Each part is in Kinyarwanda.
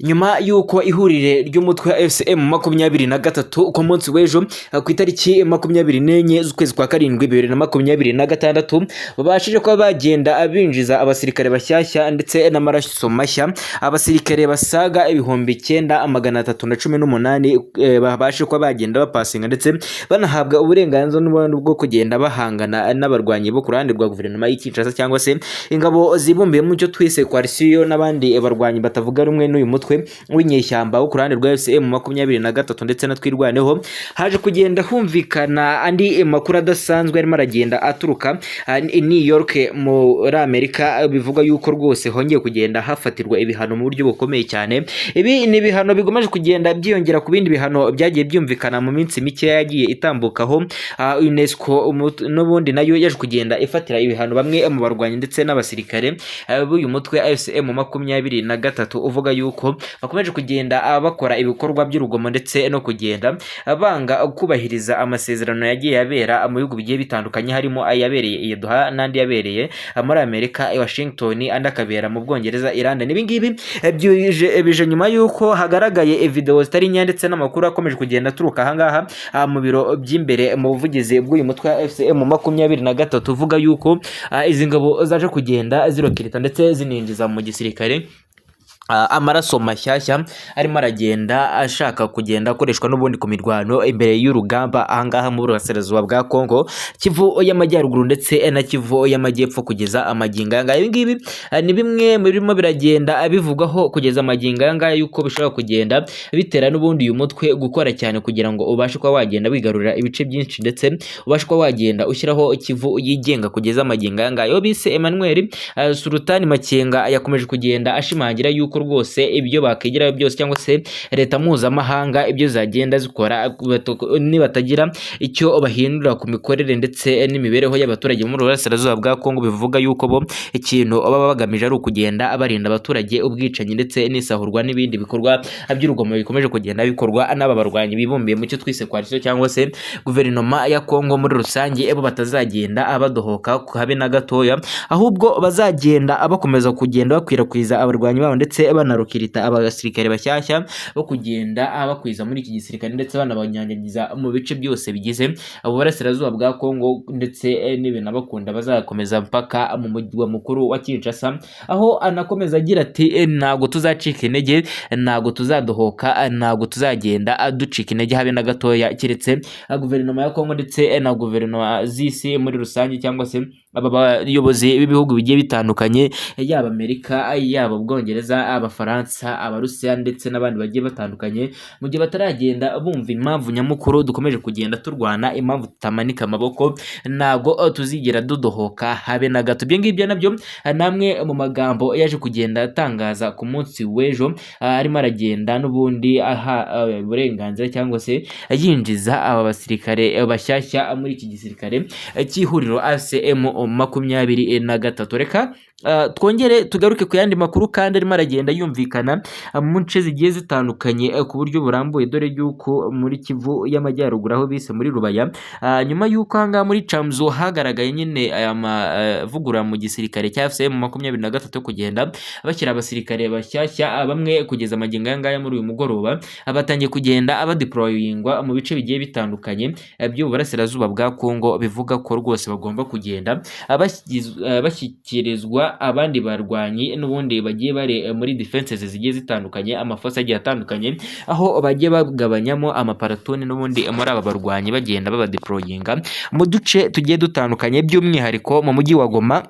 Nyuma y'uko ihurire ry'umutwe wa FCM23 ku munsi w'ejo ku itariki 24 z'ukwezi kwa karindwi 2026 babashije kuba bagenda abinjiza abasirikare bashyashya ndetse n'amaraso mashya, abasirikare basaga ibihumbi 9318 babashe kuba bagenda bapasinga ndetse banahabwa uburenganzira bwo kugenda bahangana n'abarwanyi bo ku ruhande rwa guverinoma y'Kinshasa cyangwa se ingabo zibumbiye mu cyo twise coalition n'abandi barwanyi batavuga rumwe n'uyu mutwe w'inyeshyamba wo ku ruhande rwa FCM23 ndetse na twirwaneho. Haje kugenda humvikana andi makuru adasanzwe arimo aragenda aturuka New York muri Amerika, bivuga yuko rwose hongeye kugenda hafatirwa ibihano mu buryo bukomeye cyane. Ibi ni ibihano bigomeje kugenda byiyongera ku bindi bihano byagiye byumvikana mu minsi mike yagiye itambukaho. UNESCO n'ubundi nayo yaje kugenda ifatira ibihano bamwe mu barwanyi ndetse n'abasirikare b'uyu mutwe FCM23 uvuga yuko bakomeje kugenda bakora ibikorwa by'urugomo ndetse no kugenda banga kubahiriza amasezerano yagiye yabera mu bihugu bigiye bitandukanye, harimo ayabereye i Doha n'andi yabereye muri Amerika i Washington, andi akabera mu Bwongereza, Iran. N'ibingibi bije nyuma yuko hagaragaye video zitari nya ndetse n'amakuru akomeje kugenda aturuka ahangaha mu biro by'imbere mu buvugizi bw'uyu mutwe wa FCM23 uvuga yuko izi ngabo zaje kugenda zirokirita ndetse zininjiza mu gisirikare amaraso mashyashya arimo aragenda ashaka kugenda akoreshwa n'ubundi ku mirwano imbere y'urugamba ahangaha mu burasirazuba bwa Kongo, Kivu y'Amajyaruguru ndetse na Kivu y'Amajyepfo kugeza amagingo aya ngaya. Ibi ngibi ni bimwe mu birimo biragenda bivugwaho kugeza amagingo aya ngaya yuko bishobora kugenda bitera n'ubundi uyu mutwe gukora cyane kugira ngo ubashe kuba wagenda wigarurira ibice byinshi ndetse ubashe kuba wagenda ushyiraho Kivu yigenga kugeza amagingo aya ngaya. Bise Emmanuel Sultani Makenga yakomeje kugenda ashimangira yuko rwose ibyo bakigirayo byose cyangwa se leta mpuzamahanga ibyo zagenda zikora nibatagira icyo bahindura ku mikorere ndetse n'imibereho y'abaturage muri burasirazuba bwa Kongo, bivuga yuko bo ikintu baba bagamije ari ukugenda barinda abaturage ubwicanyi ndetse n'isahurwa n'ibindi bikorwa by'urugomo bikomeje kugenda bikorwa n'aba barwanyi bibumbiye mu cyo twise coalition cyangwa se guverinoma ya Kongo muri rusange. Ebo batazagenda abadohoka habe na gatoya, ahubwo bazagenda bakomeza kugenda bakwirakwiza abarwanyi babo ndetse banarukirita abasirikare bashyashya bo kugenda bakwiza muri iki gisirikare ndetse banabanyanyagiza mu bice byose bigize abo burasirazuba bwa Kongo ndetse n'ibinabakunda bazakomeza mpaka mu mujyi mukuru wa Kinshasa, aho anakomeza agira ati ntago tuzacika intege, ntago tuzadohoka, ntago tuzagenda ducika intege habe na gatoya, keretse guverinoma ya Kongo ndetse na guverinoma z'isi muri rusange cyangwa se aba bayobozi b'ibihugu bigiye bitandukanye, yaba Amerika, yaba Ubwongereza, Abafaransa, Abarusiya ndetse n'abandi bagiye batandukanye, mu gihe bataragenda bumva impamvu nyamukuru dukomeje kugenda turwana, impamvu tutamanika amaboko, ntago tuzigera dudohoka habe na gato. Ibyo ngibyo nabyo namwe mu magambo yaje kugenda atangaza ku munsi w'ejo, arimo aragenda n'ubundi aha uburenganzira cyangwa se yinjiza aba basirikare bashyashya muri iki gisirikare cy'ihuriro FCM23. Reka twongere tugaruke ku yandi makuru kandi arimo aragenda yumvikana mu nce zigiye zitandukanye ku buryo burambuye, dore yuko muri Kivu y'Amajyaruguru aho bise muri Rubaya, nyuma yuko ahangaha muri Camzo hagaragaye nyine aya mavugurura mu gisirikare cya FCM23 kugenda bashyira abasirikare bashyashya bamwe kugeza amagingo aya ngaya muri uyu mugoroba batangiye kugenda abadeployingwa mu bice bigiye bitandukanye by'uburasirazuba bwa Kongo, bivuga ko rwose bagomba kugenda bashyikirizwa abandi barwanyi n'ubundi bagiye bare muri defenses zigiye zitandukanye, amafosa agiye atandukanye, aho bagiye bagabanyamo amaparatoni n'ubundi muri aba barwanyi bagenda baba deployinga mu duce tugiye dutandukanye, by'umwihariko mu mujyi wa Goma,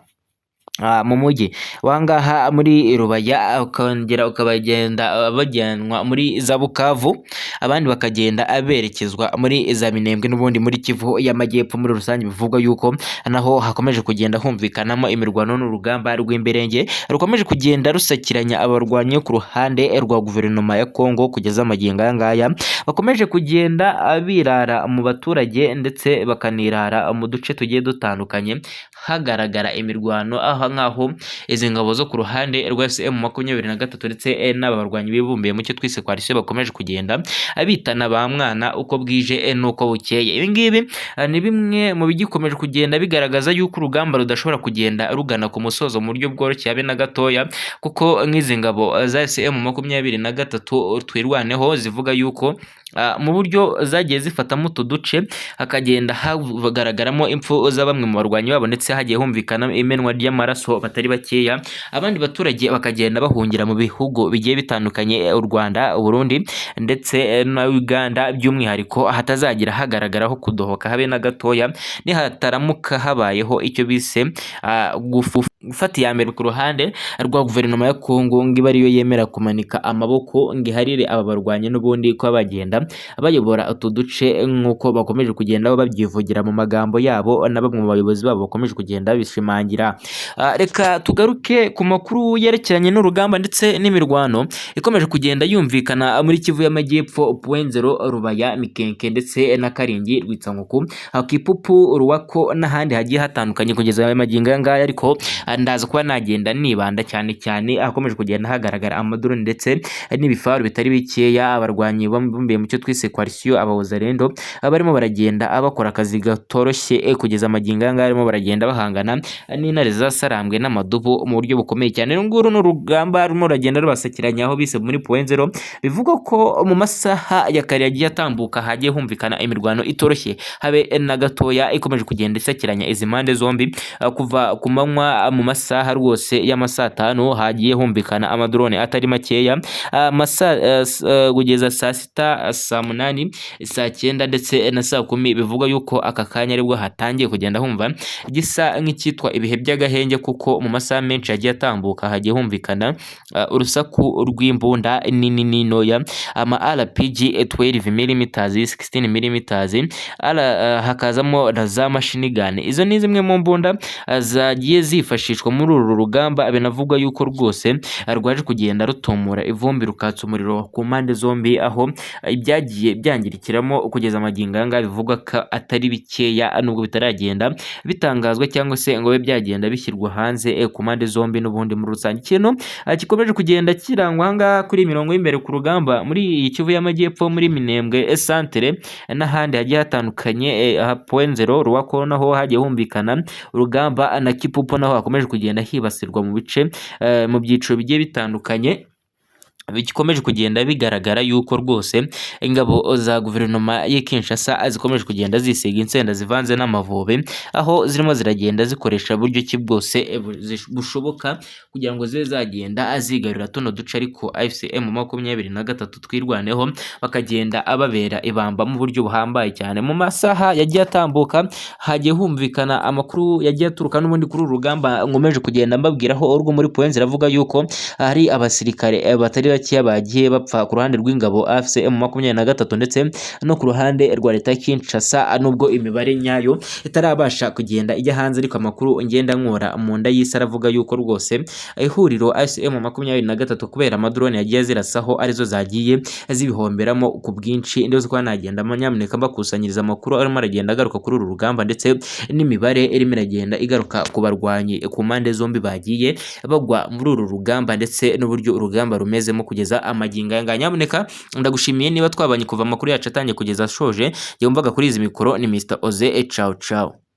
mu mujyi wangaha muri Rubaya, ukongera ukabagenda bajyanwa muri za Bukavu, abandi bakagenda aberekezwa muri za Minembwe n'ubundi muri Kivu y'Amajyepfo muri rusange. Bivugwa yuko naho hakomeje kugenda humvikanamo imirwano n'urugamba rw'imberenge rukomeje kugenda rusakiranya abarwanyi ku ruhande rwa guverinoma ya Kongo, kugeza amagingo aya ngaya bakomeje kugenda birara mu baturage ndetse bakanirara mu duce tugiye dutandukanye hagaragara imirwano, aho nkaho izi ngabo zo ku ruhande rwa M23 ndetse n'aba barwanyi bibumbiye mu cyo twise coalition bakomeje kugenda abitana ba mwana uko bwije nuko bukeye. Ibi ngibi ni bimwe mu bigikomeje kugenda bigaragaza yuko urugamba rudashobora kugenda rugana ku musozo mu buryo bworoshye habe na gatoya, kuko nk'izi ngabo za M23 twirwaneho zivuga yuko mu buryo zagiye zifatamo utu duce hakagenda hagaragaramo impfu za bamwe mu barwanyi babo ndetse hagiye humvikana imenwa ry'amaraso batari bakeya, abandi baturage bakagenda bahungira mu bihugu bigiye bitandukanye, u Rwanda, u Burundi ndetse na Uganda, by'umwihariko hatazagira hagaragaraho kudohoka habe na gatoya nihataramuka habayeho icyo bise gufata iya mbere ku ruhande rwa guverinoma ya Kongo ngo ibe ariyo yemera kumanika amaboko ngo iharire aba barwanyi n'ubundi ko bagenda bayobora utu duce nk'uko bakomeje kugenda babyivugira mu magambo yabo na bamwe mu bayobozi babo bakomeje kugenda bishimangira. Reka tugaruke ku makuru yerekeranye n'urugamba ndetse n'imirwano ikomeje kugenda yumvikana muri Kivu y'Amajyepfo, Puenzero, Rubaya, Mikenke ndetse na Karingi, Rwitsankuku, Kipupu, Ruwako n'ahandi hagiye hatandukanye kugeza magingo aya ngaya, ariko ndaza kuba nagenda nibanda cyane cyane akomeje kugenda hagaragara amadrone ndetse n'ibifaru bitari bikeya, abarwanyi bumbiye mu cyo twise coalition abawazalendo barimo baragenda abakora akazi gatoroshye kugeza amagingo aya ngaya, barimo baragenda bahangana n'intare zasarambwe n'amadubu mu buryo bukomeye cyane. Nguru n'urugamba rurimo ruragenda rubasakiranya aho bise muri Puenzero, bivuga ko mu masaha ya kare yagiye atambuka hagiye humvikana imirwano itoroshye habe na gatoya ikomeje kugenda isakiranya izi mpande zombi, kuva ku manywa mu masaha rwose y'amasaa 5 hagiye humvikana amadrone atari makeya, kugeza saa 6, saa 8, saa 9 ndetse na saa 10, bivuga yuko aka kanya aribwo hatangiye kugenda humva gisa nk'icyitwa ibihe by'agahenge, kuko mu masaha menshi yagiye atambuka hagiye humvikana urusaku rw'imbunda nini n'intoya, ama RPG 12mm, 16mm, hakazamo na za machine gun. Izo ni zimwe mu mbunda zagiye zifashishwa muri uru rugamba, binavugwa yuko rwose rwaje kugenda rutumura ivumbi rukatsa umuriro ku mpande zombi, aho ibyagiye byangirikiramo kugeza amagingo aya ngaya bivugwa ko atari bikeya, nubwo bitaragenda bitangazwa cyangwa se ngo bibe byagenda bishyirwa hanze ku mpande zombi. N'ubundi muri rusange ikintu gikomeje kugenda kirangwa aha ngaha kuri mirongo y'imbere ku rugamba muri iyi Kivu y'Amajyepfo, muri Minembwe centre n'ahandi hagiye hatandukanye, Puenzero, Ruwako naho hagiye humvikana urugamba, na Kipupo naho hakomeje kugenda hibasirwa mu bice mu byiciro bigiye bitandukanye, bikomeje kugenda bigaragara yuko rwose ingabo za guverinoma ya Kinshasa zikomeje kugenda zisiga insenda zivanze n'amavubi, aho zirimo ziragenda zikoresha buryo ki bwose bushoboka kugira ngo zibe zagenda azigarura tuno duce, ariko M23 twirwaneho bakagenda ababera ibamba mu buryo buhambaye cyane. Mu masaha yagiye atambuka hagiye humvikana amakuru yagiye aturuka n'ubundi kuri uru rugamba nkomeje kugenda mbabwiraho, urwo muri Puenzero avuga yuko hari abasirikare batari bakeya bagiye bapfa ku ruhande rw'ingabo M23 ndetse no ku ruhande rwa leta ya Kinshasa, nubwo imibare nyayo itarabasha kugenda ijya hanze, ariko amakuru ngenda nkora mu nda y'isi aravuga yuko rwose ihuriro M23 kubera amadrone yagiye zirasaho arizo zagiye zibihomberamo ku bwinshi. Ndetse ko nagenda nyamuneka mbakusanyiriza amakuru arimo aragenda agaruka kuri uru rugamba ndetse n'imibare irimo iragenda igaruka ku barwanyi ku mpande zombi bagiye bagwa muri uru rugamba ndetse n'uburyo urugamba rumezemo kugeza amagingo aya ngaya. Nyamuneka ndagushimiye niba twabanye kuva amakuru yacu atangiye kugeza ashoje. Yumvaga kuri izi mikoro ni Mr Oze, ciao ciao.